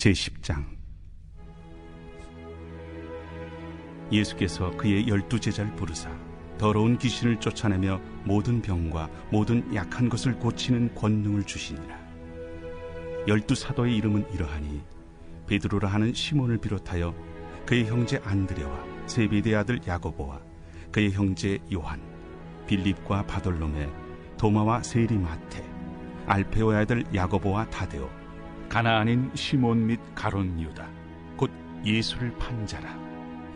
제10장. 예수께서 그의 12제자를 부르사 더러운 귀신을 쫓아내며 모든 병과 모든 약한 것을 고치는 권능을 주시니라. 12사도의 이름은 이러하니 베드로라 하는 시몬을 비롯하여 그의 형제 안드레와 세베대의 아들 야고보와 그의 형제 요한, 빌립과 바돌로메, 도마와 세리마테, 알페오의 아들 야고보와 다데오, 가나안인 시몬 및 가론 유다, 곧 예수를 판 자라.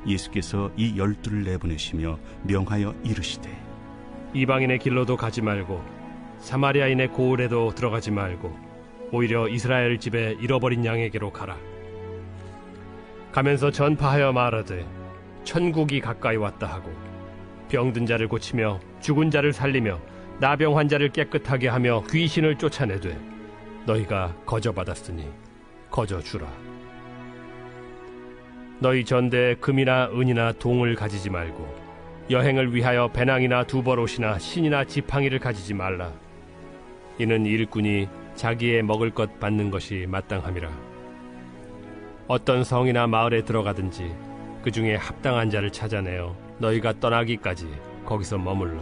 예수께서 이 12를 내보내시며 명하여 이르시되, 이방인의 길로도 가지 말고 사마리아인의 고을에도 들어가지 말고 오히려 이스라엘 집에 잃어버린 양에게로 가라. 가면서 전파하여 말하되 천국이 가까이 왔다 하고 병든 자를 고치며 죽은 자를 살리며 나병 환자를 깨끗하게 하며 귀신을 쫓아내되 너희가 거저받았으니 거저주라. 너희 전대에 금이나 은이나 동을 가지지 말고 여행을 위하여 배낭이나 두벌옷이나 신이나 지팡이를 가지지 말라. 이는 일꾼이 자기의 먹을 것 받는 것이 마땅함이라. 어떤 성이나 마을에 들어가든지 그 중에 합당한 자를 찾아내어 너희가 떠나기까지 거기서 머물라.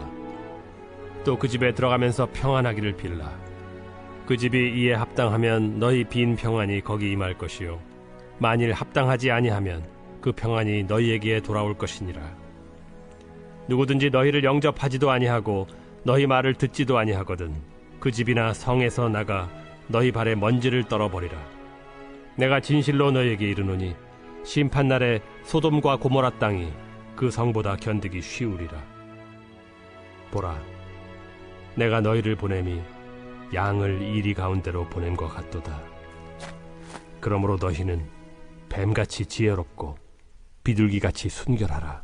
또 그 집에 들어가면서 평안하기를 빌라. 그 집이 이에 합당하면 너희 빈 평안이 거기 임할 것이요 만일 합당하지 아니하면 그 평안이 너희에게 돌아올 것이니라. 누구든지 너희를 영접하지도 아니하고 너희 말을 듣지도 아니하거든 그 집이나 성에서 나가 너희 발에 먼지를 떨어버리라. 내가 진실로 너희에게 이르노니 심판날에 소돔과 고모라 땅이 그 성보다 견디기 쉬우리라. 보라, 내가 너희를 보냄이 양을 이리 가운데로 보냄 것 같도다. 그러므로 너희는 뱀같이 지혜롭고 비둘기같이 순결하라.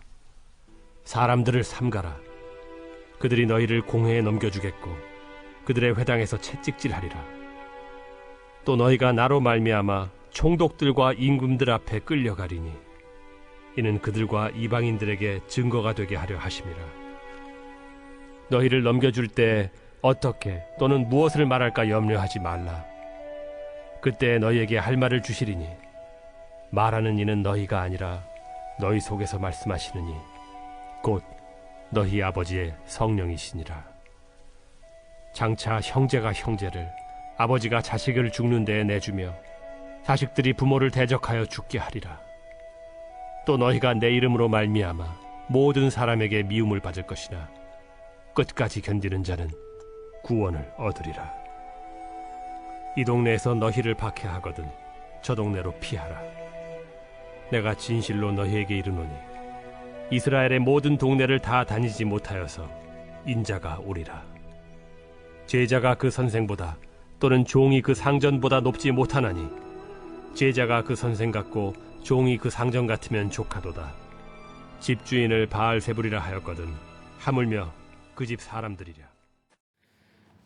사람들을 삼가라. 그들이 너희를 공회에 넘겨주겠고 그들의 회당에서 채찍질하리라. 또 너희가 나로 말미암아 총독들과 임금들 앞에 끌려가리니 이는 그들과 이방인들에게 증거가 되게 하려 하심이라. 너희를 넘겨줄 때 어떻게 또는 무엇을 말할까 염려하지 말라. 그때 너희에게 할 말을 주시리니 말하는 이는 너희가 아니라 너희 속에서 말씀하시느니 곧 너희 아버지의 성령이시니라. 장차 형제가 형제를, 아버지가 자식을 죽는 데에 내주며 자식들이 부모를 대적하여 죽게 하리라. 또 너희가 내 이름으로 말미암아 모든 사람에게 미움을 받을 것이나 끝까지 견디는 자는 구원을 얻으리라. 이 동네에서 너희를 박해하거든 저 동네로 피하라. 내가 진실로 너희에게 이르노니 이스라엘의 모든 동네를 다 다니지 못하여서 인자가 오리라. 제자가 그 선생보다 또는 종이 그 상전보다 높지 못하나니 제자가 그 선생 같고 종이 그 상전 같으면 족하도다. 집주인을 바알세불이라 하였거든 하물며 그 집 사람들이랴.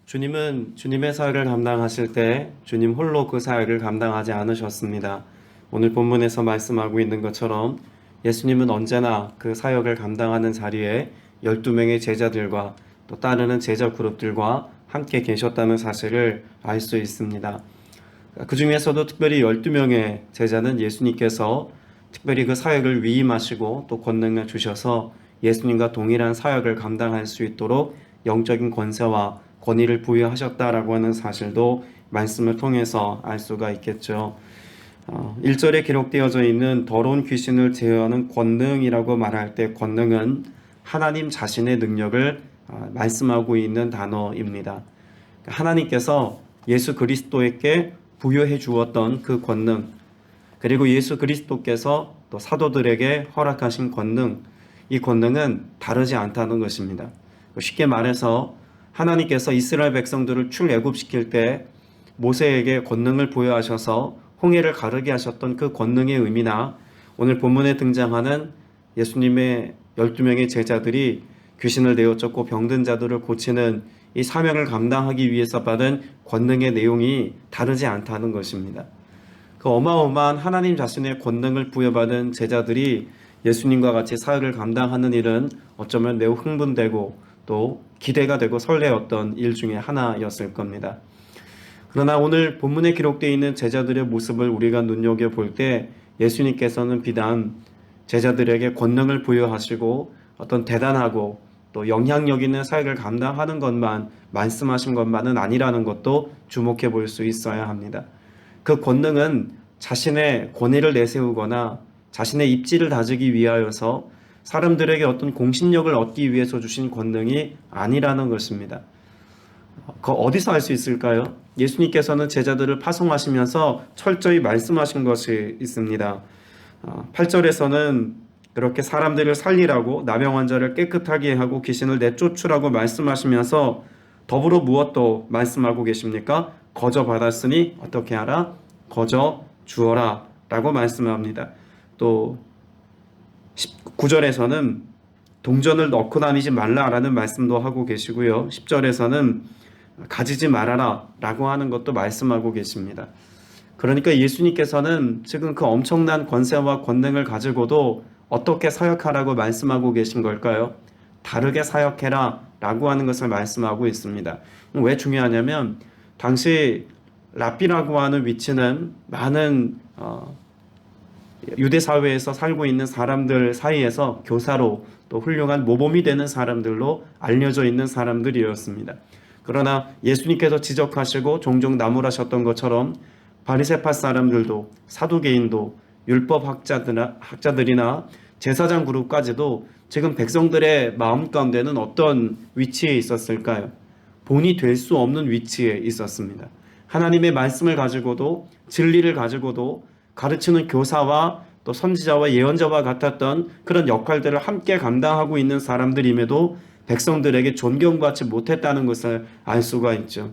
주님은 주님의 사역을 감당하실 때 주님 홀로 그 사역을 감당하지 않으셨습니다. 오늘 본문에서 말씀하고 있는 것처럼 예수님은 언제나 그 사역을 감당하는 자리에 12명의 제자들과 또 따르는 제자 그룹들과 함께 계셨다는 사실을 알 수 있습니다. 그 중에서도 특별히 12명의 제자는 예수님께서 특별히 그 사역을 위임하시고 또 권능을 주셔서 예수님과 동일한 사역을 감당할 수 있도록 영적인 권세와 권위를 부여하셨다라고 하는 사실도 말씀을 통해서 알 수가 있겠죠. 1절에 기록되어져 있는 더러운 귀신을 제어하는 권능이라고 말할 때 권능은 하나님 자신의 능력을 말씀하고 있는 단어입니다. 하나님께서 예수 그리스도에게 부여해 주었던 그 권능, 그리고 예수 그리스도께서 또 사도들에게 허락하신 권능, 이 권능은 다르지 않다는 것입니다. 쉽게 말해서 하나님께서 이스라엘 백성들을 출애굽시킬 때 모세에게 권능을 부여하셔서 홍해를 가르게 하셨던 그 권능의 의미나 오늘 본문에 등장하는 예수님의 12명의 제자들이 귀신을 내어쫓고 병든 자들을 고치는 이 사명을 감당하기 위해서 받은 권능의 내용이 다르지 않다는 것입니다. 그 어마어마한 하나님 자신의 권능을 부여받은 제자들이 예수님과 같이 사역을 감당하는 일은 어쩌면 매우 흥분되고 또 기대가 되고 설레었던 일 중에 하나였을 겁니다. 그러나 오늘 본문에 기록되어 있는 제자들의 모습을 우리가 눈여겨볼 때 예수님께서는 비단 제자들에게 권능을 부여하시고 어떤 대단하고 또 영향력 있는 사역을 감당하는 것만 말씀하신 것만은 아니라는 것도 주목해 볼 수 있어야 합니다. 그 권능은 자신의 권위를 내세우거나 자신의 입지를 다지기 위하여서 사람들에게 어떤 공신력을 얻기 위해서 주신 권능이 아니라는 것입니다. 그 어디서 알 수 있을까요? 예수님께서는 제자들을 파송하시면서 철저히 말씀하신 것이 있습니다. 8절에서는 그렇게 사람들을 살리라고 나병 환자를 깨끗하게 하고 귀신을 내쫓으라고 말씀하시면서 더불어 무엇도 말씀하고 계십니까? 거저 받았으니 어떻게 하라? 거저 주어라 라고 말씀합니다. 또 9절에서는 동전을 넣고 다니지 말라라는 말씀도 하고 계시고요. 10절에서는 가지지 말아라 라고 하는 것도 말씀하고 계십니다. 그러니까 예수님께서는 지금 그 엄청난 권세와 권능을 가지고도 어떻게 사역하라고 말씀하고 계신 걸까요? 다르게 사역해라 라고 하는 것을 말씀하고 있습니다. 왜 중요하냐면 당시 랍비라고 하는 위치는 많은 유대 사회에서 살고 있는 사람들 사이에서 교사로 또 훌륭한 모범이 되는 사람들로 알려져 있는 사람들이었습니다. 그러나 예수님께서 지적하시고 종종 나무라셨던 것처럼 바리새파 사람들도 사두개인도 율법 학자들이나 제사장 그룹까지도 지금 백성들의 마음 가운데는 어떤 위치에 있었을까요? 본이 될 수 없는 위치에 있었습니다. 하나님의 말씀을 가지고도 진리를 가지고도 가르치는 교사와 또 선지자와 예언자와 같았던 그런 역할들을 함께 감당하고 있는 사람들임에도 백성들에게 존경받지 못했다는 것을 알 수가 있죠.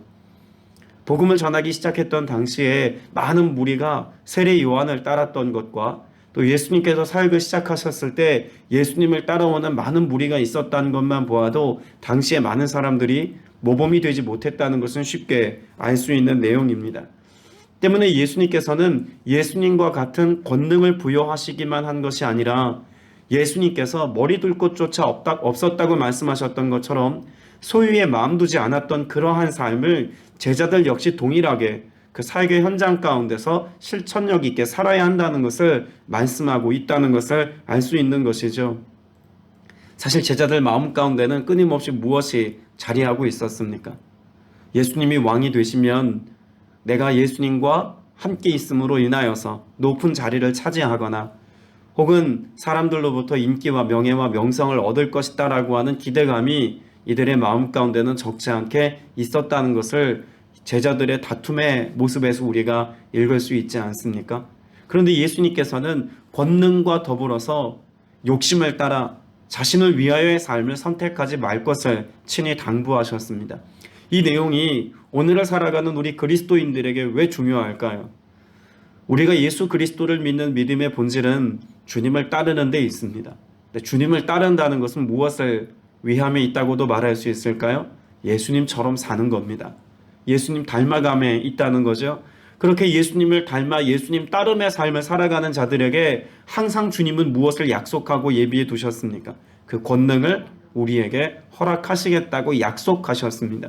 복음을 전하기 시작했던 당시에 많은 무리가 세례 요한을 따랐던 것과 또 예수님께서 사역을 시작하셨을 때 예수님을 따라오는 많은 무리가 있었다는 것만 보아도 당시에 많은 사람들이 모범이 되지 못했다는 것은 쉽게 알 수 있는 내용입니다. 때문에 예수님께서는 예수님과 같은 권능을 부여하시기만 한 것이 아니라 예수님께서 머리 둘 곳조차 없었다고 말씀하셨던 것처럼 소유에 마음 두지 않았던 그러한 삶을 제자들 역시 동일하게 그 사역의 현장 가운데서 실천력 있게 살아야 한다는 것을 말씀하고 있다는 것을 알 수 있는 것이죠. 사실 제자들 마음 가운데는 끊임없이 무엇이 자리하고 있었습니까? 예수님이 왕이 되시면 내가 예수님과 함께 있음으로 인하여서 높은 자리를 차지하거나 혹은 사람들로부터 인기와 명예와 명성을 얻을 것이다라고 하는 기대감이 이들의 마음 가운데는 적지 않게 있었다는 것을 제자들의 다툼의 모습에서 우리가 읽을 수 있지 않습니까? 그런데 예수님께서는 권능과 더불어서 욕심을 따라 자신을 위하여의 삶을 선택하지 말 것을 친히 당부하셨습니다. 이 내용이 오늘을 살아가는 우리 그리스도인들에게 왜 중요할까요? 우리가 예수 그리스도를 믿는 믿음의 본질은 주님을 따르는 데 있습니다. 주님을 따른다는 것은 무엇을 위함에 있다고도 말할 수 있을까요? 예수님처럼 사는 겁니다. 예수님 닮아감에 있다는 거죠. 그렇게 예수님을 닮아 예수님 따름의 삶을 살아가는 자들에게 항상 주님은 무엇을 약속하고 예비해 두셨습니까? 그 권능을 우리에게 허락하시겠다고 약속하셨습니다.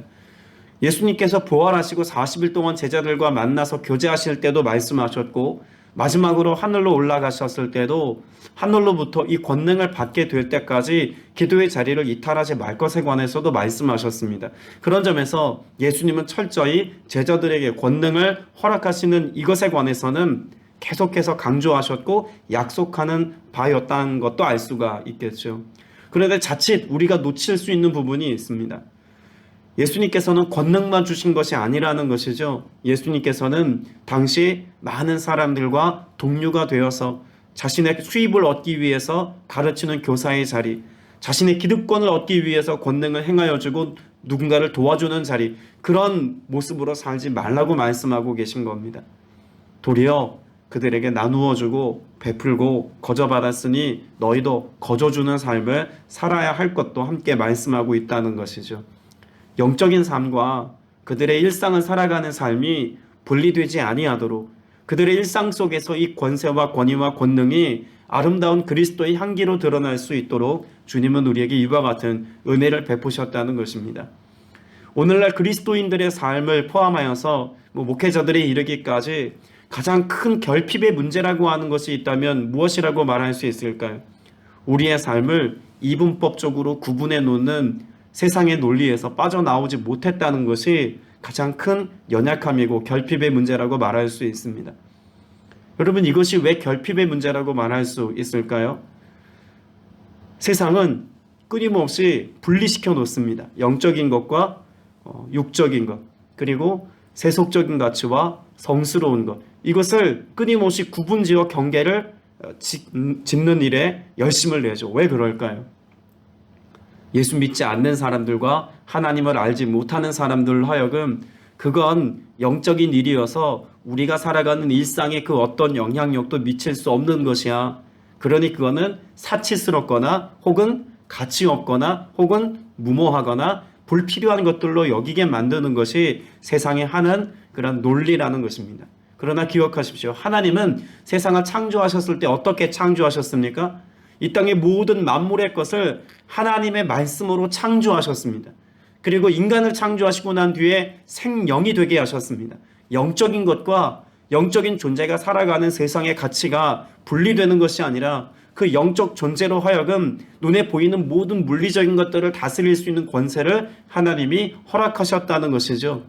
예수님께서 부활하시고 40일 동안 제자들과 만나서 교제하실 때도 말씀하셨고 마지막으로 하늘로 올라가셨을 때도 하늘로부터 이 권능을 받게 될 때까지 기도의 자리를 이탈하지 말 것에 관해서도 말씀하셨습니다. 그런 점에서 예수님은 철저히 제자들에게 권능을 허락하시는 이것에 관해서는 계속해서 강조하셨고 약속하는 바였다는 것도 알 수가 있겠죠. 그런데 자칫 우리가 놓칠 수 있는 부분이 있습니다. 예수님께서는 권능만 주신 것이 아니라는 것이죠. 예수님께서는 당시 많은 사람들과 동료가 되어서 자신의 수입을 얻기 위해서 가르치는 교사의 자리, 자신의 기득권을 얻기 위해서 권능을 행하여 주고 누군가를 도와주는 자리, 그런 모습으로 살지 말라고 말씀하고 계신 겁니다. 도리어 그들에게 나누어 주고 베풀고 거저받았으니 너희도 거저주는 삶을 살아야 할 것도 함께 말씀하고 있다는 것이죠. 영적인 삶과 그들의 일상을 살아가는 삶이 분리되지 아니하도록 그들의 일상 속에서 이 권세와 권위와 권능이 아름다운 그리스도의 향기로 드러날 수 있도록 주님은 우리에게 이와 같은 은혜를 베푸셨다는 것입니다. 오늘날 그리스도인들의 삶을 포함하여서 목회자들이 이르기까지 가장 큰 결핍의 문제라고 하는 것이 있다면 무엇이라고 말할 수 있을까요? 우리의 삶을 이분법적으로 구분해 놓는 세상의 논리에서 빠져나오지 못했다는 것이 가장 큰 연약함이고 결핍의 문제라고 말할 수 있습니다. 여러분, 이것이 왜 결핍의 문제라고 말할 수 있을까요? 세상은 끊임없이 분리시켜 놓습니다. 영적인 것과 육적인 것, 그리고 세속적인 가치와 성스러운 것, 이것을 끊임없이 구분지어 경계를 짓는 일에 열심을 내죠. 왜 그럴까요? 예수 믿지 않는 사람들과 하나님을 알지 못하는 사람들 하여금 그건 영적인 일이어서 우리가 살아가는 일상에 그 어떤 영향력도 미칠 수 없는 것이야. 그러니 그거는 사치스럽거나 혹은 가치 없거나 혹은 무모하거나 불필요한 것들로 여기게 만드는 것이 세상에 하는 그런 논리라는 것입니다. 그러나 기억하십시오. 하나님은 세상을 창조하셨을 때 어떻게 창조하셨습니까? 이 땅의 모든 만물의 것을 하나님의 말씀으로 창조하셨습니다. 그리고 인간을 창조하시고 난 뒤에 생명이 되게 하셨습니다. 영적인 것과 영적인 존재가 살아가는 세상의 가치가 분리되는 것이 아니라 그 영적 존재로 하여금 눈에 보이는 모든 물리적인 것들을 다스릴 수 있는 권세를 하나님이 허락하셨다는 것이죠.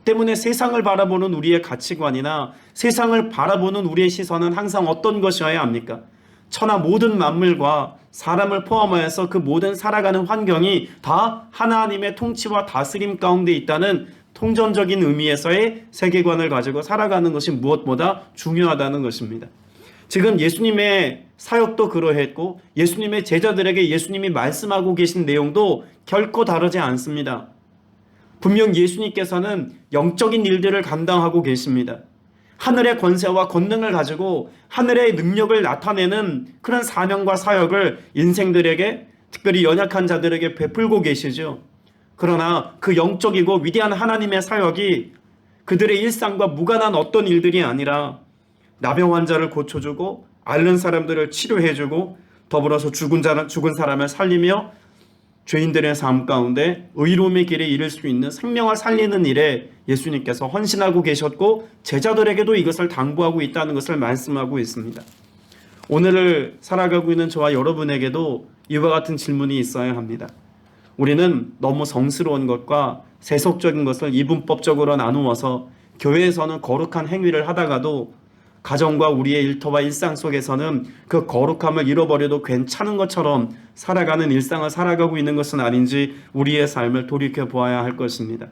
때문에 세상을 바라보는 우리의 가치관이나 세상을 바라보는 우리의 시선은 항상 어떤 것이어야 합니까? 천하 모든 만물과 사람을 포함하여서 그 모든 살아가는 환경이 다 하나님의 통치와 다스림 가운데 있다는 통전적인 의미에서의 세계관을 가지고 살아가는 것이 무엇보다 중요하다는 것입니다. 지금 예수님의 사역도 그러했고 예수님의 제자들에게 예수님이 말씀하고 계신 내용도 결코 다르지 않습니다. 분명 예수님께서는 영적인 일들을 감당하고 계십니다. 하늘의 권세와 권능을 가지고 하늘의 능력을 나타내는 그런 사명과 사역을 인생들에게, 특별히 연약한 자들에게 베풀고 계시죠. 그러나 그 영적이고 위대한 하나님의 사역이 그들의 일상과 무관한 어떤 일들이 아니라 나병 환자를 고쳐주고 앓는 사람들을 치료해주고 더불어서 죽은 사람을 살리며 죄인들의 삶 가운데 의로움의 길에 이를 수 있는 생명을 살리는 일에 예수님께서 헌신하고 계셨고 제자들에게도 이것을 당부하고 있다는 것을 말씀하고 있습니다. 오늘을 살아가고 있는 저와 여러분에게도 이와 같은 질문이 있어야 합니다. 우리는 너무 성스러운 것과 세속적인 것을 이분법적으로 나누어서 교회에서는 거룩한 행위를 하다가도 가정과 우리의 일터와 일상 속에서는 그 거룩함을 잃어버려도 괜찮은 것처럼 살아가는 일상을 살아가고 있는 것은 아닌지 우리의 삶을 돌이켜 보아야 할 것입니다.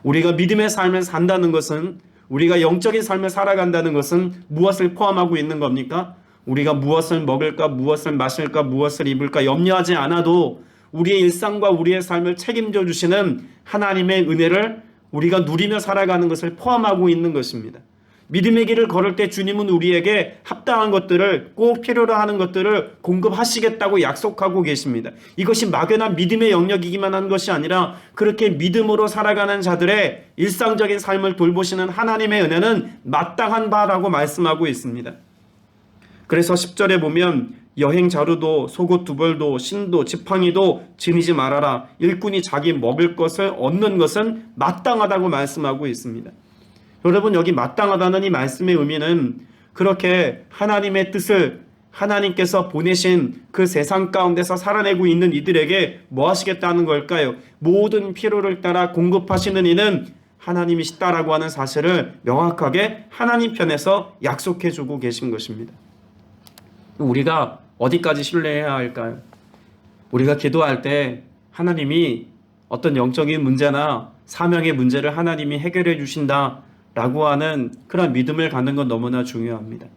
우리가 믿음의 삶을 산다는 것은, 우리가 영적인 삶을 살아간다는 것은 무엇을 포함하고 있는 겁니까? 우리가 무엇을 먹을까, 무엇을 마실까, 무엇을 입을까 염려하지 않아도 우리의 일상과 우리의 삶을 책임져 주시는 하나님의 은혜를 우리가 누리며 살아가는 것을 포함하고 있는 것입니다. 믿음의 길을 걸을 때 주님은 우리에게 합당한 것들을, 꼭 필요로 하는 것들을 공급하시겠다고 약속하고 계십니다. 이것이 막연한 믿음의 영역이기만 한 것이 아니라 그렇게 믿음으로 살아가는 자들의 일상적인 삶을 돌보시는 하나님의 은혜는 마땅한 바라고 말씀하고 있습니다. 그래서 10절에 보면 여행 자루도 속옷 두 벌도 신도 지팡이도 지니지 말아라. 일꾼이 자기 먹을 것을 얻는 것은 마땅하다고 말씀하고 있습니다. 여러분, 여기 마땅하다는 이 말씀의 의미는 그렇게 하나님의 뜻을, 하나님께서 보내신 그 세상 가운데서 살아내고 있는 이들에게 뭐 하시겠다는 걸까요? 모든 필요를 따라 공급하시는 이는 하나님이시다라고 하는 사실을 명확하게 하나님 편에서 약속해 주고 계신 것입니다. 우리가 어디까지 신뢰해야 할까요? 우리가 기도할 때 하나님이 어떤 영적인 문제나 사명의 문제를 하나님이 해결해 주신다 라고 하는 그런 믿음을 갖는 건 너무나 중요합니다.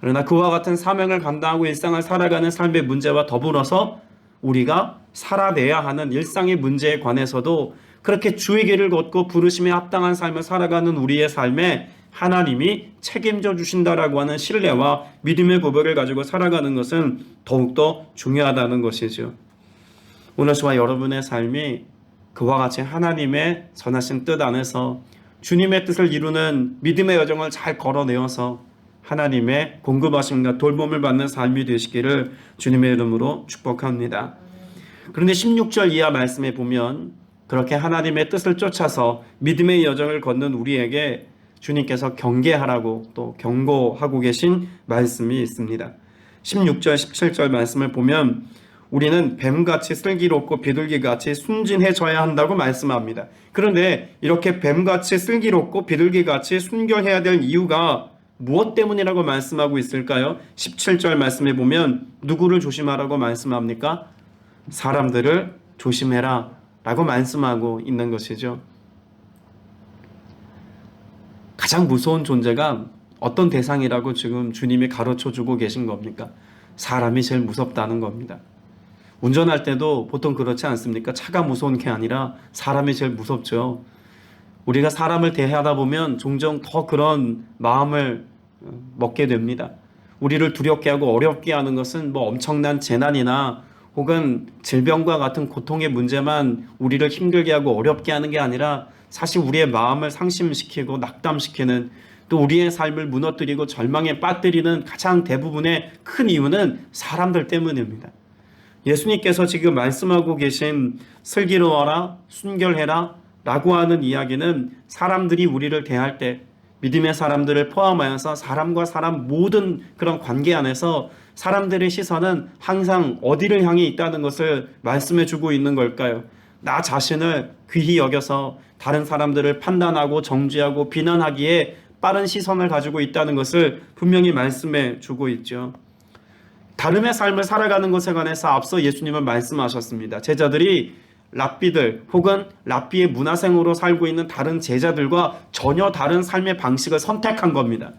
그러나 그와 같은 사명을 감당하고 일상을 살아가는 삶의 문제와 더불어서 우리가 살아내야 하는 일상의 문제에 관해서도 그렇게 주의 길을 걷고 부르심에 합당한 삶을 살아가는 우리의 삶에 하나님이 책임져 주신다라고 하는 신뢰와 믿음의 고백을 가지고 살아가는 것은 더욱더 중요하다는 것이죠. 오늘 저와 여러분의 삶이 그와 같이 하나님의 선하신 뜻 안에서 주님의 뜻을 이루는 믿음의 여정을 잘 걸어내어서 하나님의 공급하심과 돌봄을 받는 삶이 되시기를 주님의 이름으로 축복합니다. 그런데 16절 이하 말씀에 보면 그렇게 하나님의 뜻을 쫓아서 믿음의 여정을 걷는 우리에게 주님께서 경계하라고 또 경고하고 계신 말씀이 있습니다. 16절 17절 말씀을 보면 우리는 뱀같이 슬기롭고 비둘기같이 순진해져야 한다고 말씀합니다. 그런데 이렇게 뱀같이 슬기롭고 비둘기같이 순결해야 될 이유가 무엇 때문이라고 말씀하고 있을까요? 17절 말씀에 보면 누구를 조심하라고 말씀합니까? 사람들을 조심해라 라고 말씀하고 있는 것이죠. 가장 무서운 존재가 어떤 대상이라고 지금 주님이 가르쳐주고 계신 겁니까? 사람이 제일 무섭다는 겁니다. 운전할 때도 보통 그렇지 않습니까? 차가 무서운 게 아니라 사람이 제일 무섭죠. 우리가 사람을 대하다 보면 종종 더 그런 마음을 먹게 됩니다. 우리를 두렵게 하고 어렵게 하는 것은 뭐 엄청난 재난이나 혹은 질병과 같은 고통의 문제만 우리를 힘들게 하고 어렵게 하는 게 아니라 사실 우리의 마음을 상심시키고 낙담시키는 또 우리의 삶을 무너뜨리고 절망에 빠뜨리는 가장 대부분의 큰 이유는 사람들 때문입니다. 예수님께서 지금 말씀하고 계신 슬기로워라, 순결해라 라고 하는 이야기는 사람들이 우리를 대할 때 믿음의 사람들을 포함하여서 사람과 사람 모든 그런 관계 안에서 사람들의 시선은 항상 어디를 향해 있다는 것을 말씀해 주고 있는 걸까요? 나 자신을 귀히 여겨서 다른 사람들을 판단하고 정죄하고 비난하기에 빠른 시선을 가지고 있다는 것을 분명히 말씀해 주고 있죠. 다름의 삶을 살아가는 것에 관해서 앞서 예수님은 말씀하셨습니다. 제자들이 랍비들 혹은 랍비의 문화생으로 살고 있는 다른 제자들과 전혀 다른 삶의 방식을 선택한 겁니다.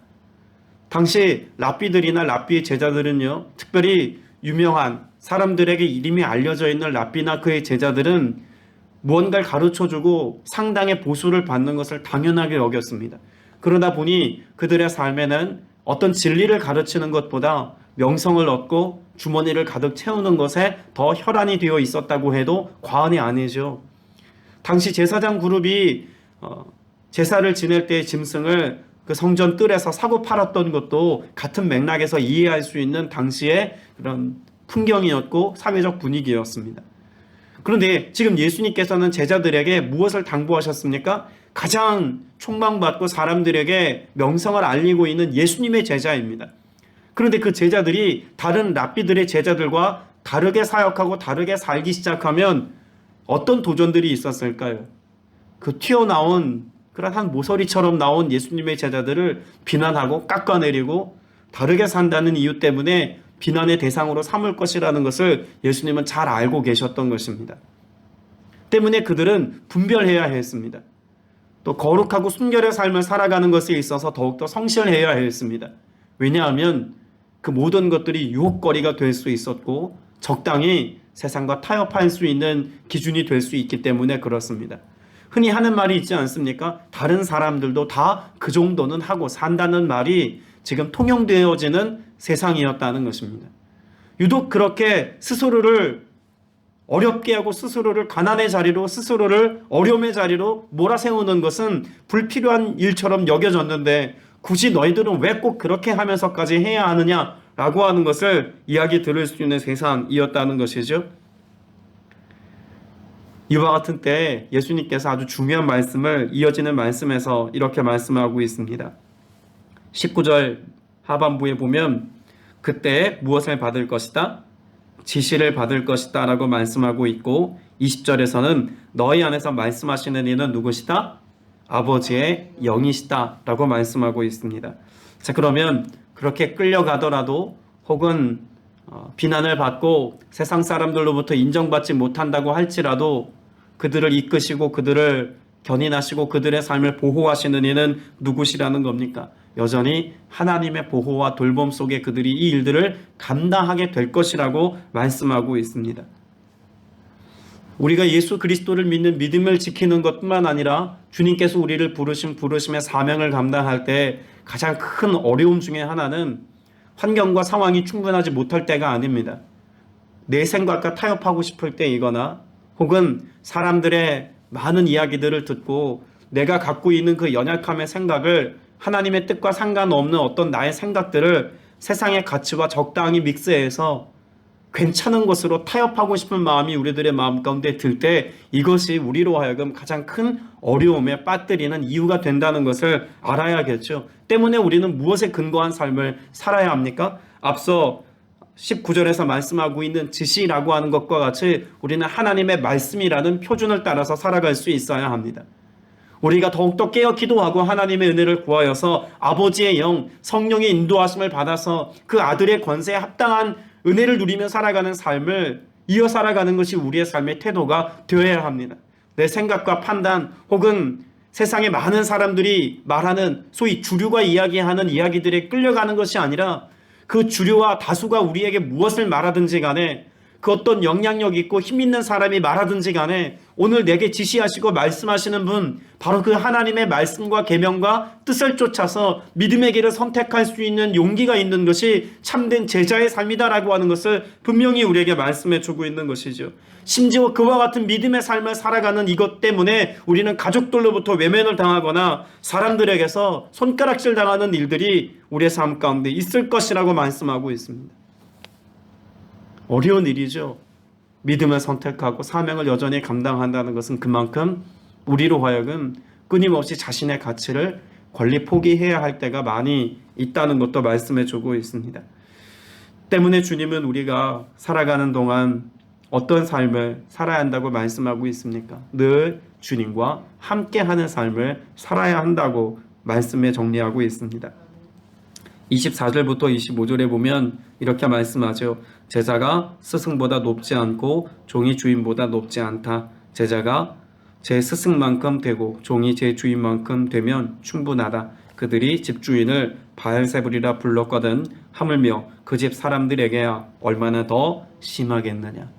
당시 랍비들이나 랍비의 제자들은요, 특별히 유명한 사람들에게 이름이 알려져 있는 랍비나 그의 제자들은 무언가를 가르쳐주고 상당의 보수를 받는 것을 당연하게 여겼습니다. 그러다 보니 그들의 삶에는 어떤 진리를 가르치는 것보다 명성을 얻고 주머니를 가득 채우는 것에 더 혈안이 되어 있었다고 해도 과언이 아니죠. 당시 제사장 그룹이 제사를 지낼 때의 짐승을 그 성전 뜰에서 사고 팔았던 것도 같은 맥락에서 이해할 수 있는 당시의 그런 풍경이었고 사회적 분위기였습니다. 그런데 지금 예수님께서는 제자들에게 무엇을 당부하셨습니까? 가장 촉망받고 사람들에게 명성을 알리고 있는 예수님의 제자입니다. 그런데 그 제자들이 다른 랍비들의 제자들과 다르게 사역하고 다르게 살기 시작하면 어떤 도전들이 있었을까요? 그 튀어나온 그런 한 모서리처럼 나온 예수님의 제자들을 비난하고 깎아내리고 다르게 산다는 이유 때문에 비난의 대상으로 삼을 것이라는 것을 예수님은 잘 알고 계셨던 것입니다. 때문에 그들은 분별해야 했습니다. 또 거룩하고 순결의 삶을 살아가는 것에 있어서 더욱더 성실해야 했습니다. 왜냐하면 그 모든 것들이 유혹거리가 될 수 있었고 적당히 세상과 타협할 수 있는 기준이 될 수 있기 때문에 그렇습니다. 흔히 하는 말이 있지 않습니까? 다른 사람들도 다 그 정도는 하고 산다는 말이 지금 통용되어지는 세상이었다는 것입니다. 유독 그렇게 스스로를 어렵게 하고 스스로를 가난의 자리로 스스로를 어려움의 자리로 몰아세우는 것은 불필요한 일처럼 여겨졌는데 굳이 너희들은 왜 꼭 그렇게 하면서까지 해야 하느냐라고 하는 것을 이야기 들을 수 있는 세상이었다는 것이죠. 이와 같은 때에 예수님께서 아주 중요한 말씀을 이어지는 말씀에서 이렇게 말씀하고 있습니다. 19절 하반부에 보면 그때 무엇을 받을 것이다? 지시를 받을 것이다 라고 말씀하고 있고 20절에서는 너희 안에서 말씀하시는 이는 누구시다? 아버지의 영이시다 라고 말씀하고 있습니다. 자, 그러면 그렇게 끌려가더라도 혹은 비난을 받고 세상 사람들로부터 인정받지 못한다고 할지라도 그들을 이끄시고 그들을 견인하시고 그들의 삶을 보호하시는 이는 누구시라는 겁니까? 여전히 하나님의 보호와 돌봄 속에 그들이 이 일들을 감당하게 될 것이라고 말씀하고 있습니다. 우리가 예수 그리스도를 믿는 믿음을 지키는 것뿐만 아니라 주님께서 우리를 부르신 부르심의 사명을 감당할 때 가장 큰 어려움 중에 하나는 환경과 상황이 충분하지 못할 때가 아닙니다. 내 생각과 타협하고 싶을 때이거나 혹은 사람들의 많은 이야기들을 듣고 내가 갖고 있는 그 연약함의 생각을 하나님의 뜻과 상관없는 어떤 나의 생각들을 세상의 가치와 적당히 믹스해서 괜찮은 것으로 타협하고 싶은 마음이 우리들의 마음 가운데 들 때 이것이 우리로 하여금 가장 큰 어려움에 빠뜨리는 이유가 된다는 것을 알아야겠죠. 때문에 우리는 무엇에 근거한 삶을 살아야 합니까? 앞서 19절에서 말씀하고 있는 지시라고 하는 것과 같이 우리는 하나님의 말씀이라는 표준을 따라서 살아갈 수 있어야 합니다. 우리가 더욱더 깨어 기도하고 하나님의 은혜를 구하여서 아버지의 영, 성령의 인도하심을 받아서 그 아들의 권세에 합당한 은혜를 누리며 살아가는 삶을 이어 살아가는 것이 우리의 삶의 태도가 되어야 합니다. 내 생각과 판단 혹은 세상의 많은 사람들이 말하는 소위 주류가 이야기하는 이야기들에 끌려가는 것이 아니라 그 주류와 다수가 우리에게 무엇을 말하든지 간에 그 어떤 영향력 있고 힘 있는 사람이 말하든지 간에 오늘 내게 지시하시고 말씀하시는 분 바로 그 하나님의 말씀과 계명과 뜻을 쫓아서 믿음의 길을 선택할 수 있는 용기가 있는 것이 참된 제자의 삶이다라고 하는 것을 분명히 우리에게 말씀해 주고 있는 것이죠. 심지어 그와 같은 믿음의 삶을 살아가는 이것 때문에 우리는 가족들로부터 외면을 당하거나 사람들에게서 손가락질 당하는 일들이 우리의 삶 가운데 있을 것이라고 말씀하고 있습니다. 어려운 일이죠. 믿음을 선택하고 사명을 여전히 감당한다는 것은 그만큼 우리로 하여금 끊임없이 자신의 가치를 권리 포기해야 할 때가 많이 있다는 것도 말씀해 주고 있습니다. 때문에 주님은 우리가 살아가는 동안 어떤 삶을 살아야 한다고 말씀하고 있습니까? 늘 주님과 함께하는 삶을 살아야 한다고 말씀에 정리하고 있습니다. 24절부터 25절에 보면 이렇게 말씀하죠. 제자가 스승보다 높지 않고 종이 주인보다 높지 않다. 제자가 제 스승만큼 되고 종이 제 주인만큼 되면 충분하다. 그들이 집주인을 바알세불이라 불렀거든 하물며 그 집 사람들에게야 얼마나 더 심하겠느냐.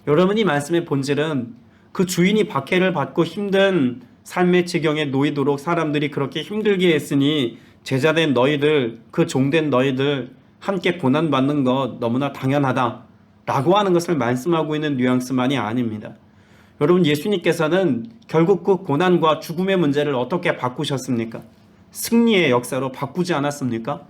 여러분, 이 말씀의 본질은 그 주인이 박해를 받고 힘든 삶의 지경에 놓이도록 사람들이 그렇게 힘들게 했으니 제자된 너희들, 그 종된 너희들 함께 고난받는 것 너무나 당연하다 라고 하는 것을 말씀하고 있는 뉘앙스만이 아닙니다. 여러분, 예수님께서는 결국 그 고난과 죽음의 문제를 어떻게 바꾸셨습니까? 승리의 역사로 바꾸지 않았습니까?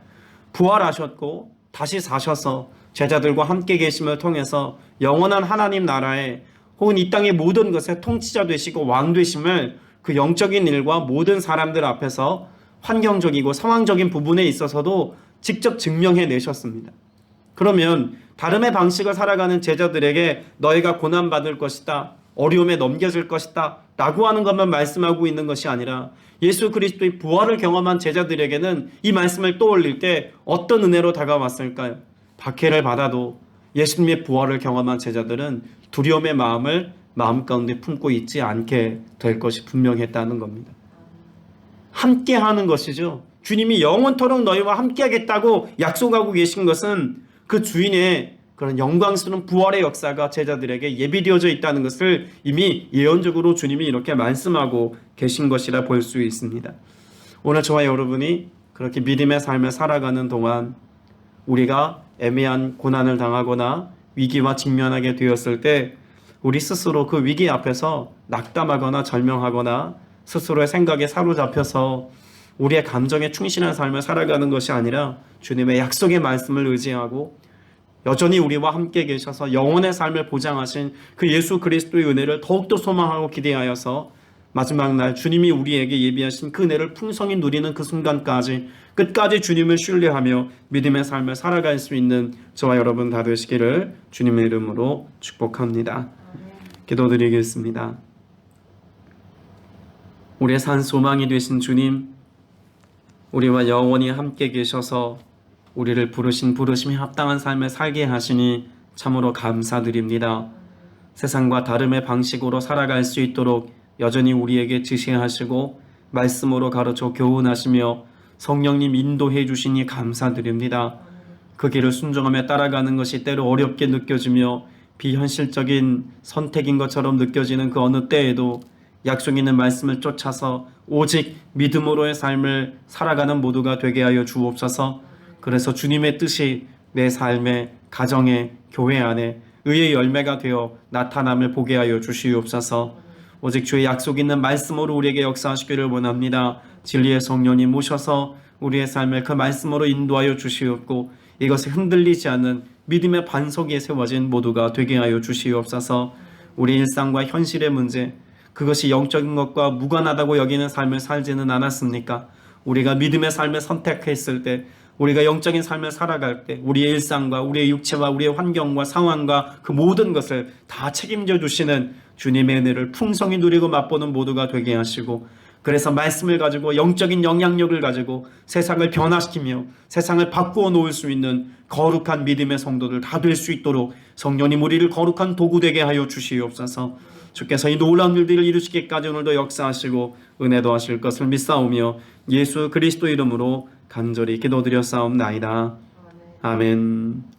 부활하셨고 다시 사셔서 제자들과 함께 계심을 통해서 영원한 하나님 나라에 혹은 이 땅의 모든 것의 통치자 되시고 왕 되심을 그 영적인 일과 모든 사람들 앞에서 환경적이고 상황적인 부분에 있어서도 직접 증명해 내셨습니다. 그러면 다름의 방식을 살아가는 제자들에게 너희가 고난받을 것이다, 어려움에 넘겨질 것이다 라고 하는 것만 말씀하고 있는 것이 아니라 예수 그리스도의 부활을 경험한 제자들에게는 이 말씀을 떠올릴 때 어떤 은혜로 다가왔을까요? 박해를 받아도 예수님의 부활을 경험한 제자들은 두려움의 마음을 마음 가운데 품고 있지 않게 될 것이 분명했다는 겁니다. 함께 하는 것이죠. 주님이 영원토록 너희와 함께 하겠다고 약속하고 계신 것은 그 주인의 그런 영광스러운 부활의 역사가 제자들에게 예비되어져 있다는 것을 이미 예언적으로 주님이 이렇게 말씀하고 계신 것이라 볼 수 있습니다. 오늘 저와 여러분이 그렇게 믿음의 삶을 살아가는 동안 우리가 애매한 고난을 당하거나 위기와 직면하게 되었을 때 우리 스스로 그 위기 앞에서 낙담하거나 절명하거나 스스로의 생각에 사로잡혀서 우리의 감정에 충실한 삶을 살아가는 것이 아니라 주님의 약속의 말씀을 의지하고 여전히 우리와 함께 계셔서 영원의 삶을 보장하신 그 예수 그리스도의 은혜를 더욱더 소망하고 기대하여서 마지막 날 주님이 우리에게 예비하신 그 은혜를 풍성히 누리는 그 순간까지 끝까지 주님을 신뢰하며 믿음의 삶을 살아갈 수 있는 저와 여러분 다 되시기를 주님의 이름으로 축복합니다. 기도드리겠습니다. 우리의 산 소망이 되신 주님, 우리와 영원히 함께 계셔서 우리를 부르신 부르심에 합당한 삶을 살게 하시니 참으로 감사드립니다. 세상과 다름의 방식으로 살아갈 수 있도록 여전히 우리에게 지시하시고 말씀으로 가르쳐 교훈하시며 성령님 인도해 주시니 감사드립니다. 그 길을 순종하며 따라가는 것이 때로 어렵게 느껴지며 비현실적인 선택인 것처럼 느껴지는 그 어느 때에도 약속 있는 말씀을 쫓아서 오직 믿음으로의 삶을 살아가는 모두가 되게 하여 주옵소서. 그래서 주님의 뜻이 내 삶의 가정에 교회 안에 의의 열매가 되어 나타남을 보게 하여 주시옵소서. 오직 주의 약속 있는 말씀으로 우리에게 역사하시기를 원합니다. 진리의 성령님 모셔서 우리의 삶을 그 말씀으로 인도하여 주시옵고 이것에 흔들리지 않는 믿음의 반석 위에 세워진 모두가 되게 하여 주시옵소서. 우리 일상과 현실의 문제, 그것이 영적인 것과 무관하다고 여기는 삶을 살지는 않았습니까? 우리가 믿음의 삶을 선택했을 때, 우리가 영적인 삶을 살아갈 때 우리의 일상과 우리의 육체와 우리의 환경과 상황과 그 모든 것을 다 책임져 주시는 주님의 은혜를 풍성히 누리고 맛보는 모두가 되게 하시고, 그래서 말씀을 가지고 영적인 영향력을 가지고 세상을 변화시키며 세상을 바꾸어 놓을 수 있는 거룩한 믿음의 성도들 다 될 수 있도록 성령님 우리를 거룩한 도구 되게 하여 주시옵소서. 주께서 이 놀라운 일들을 이루시기까지 오늘도 역사하시고 은혜도 하실 것을 믿사오며 예수 그리스도 이름으로 간절히 기도드렸사옵나이다. 아멘.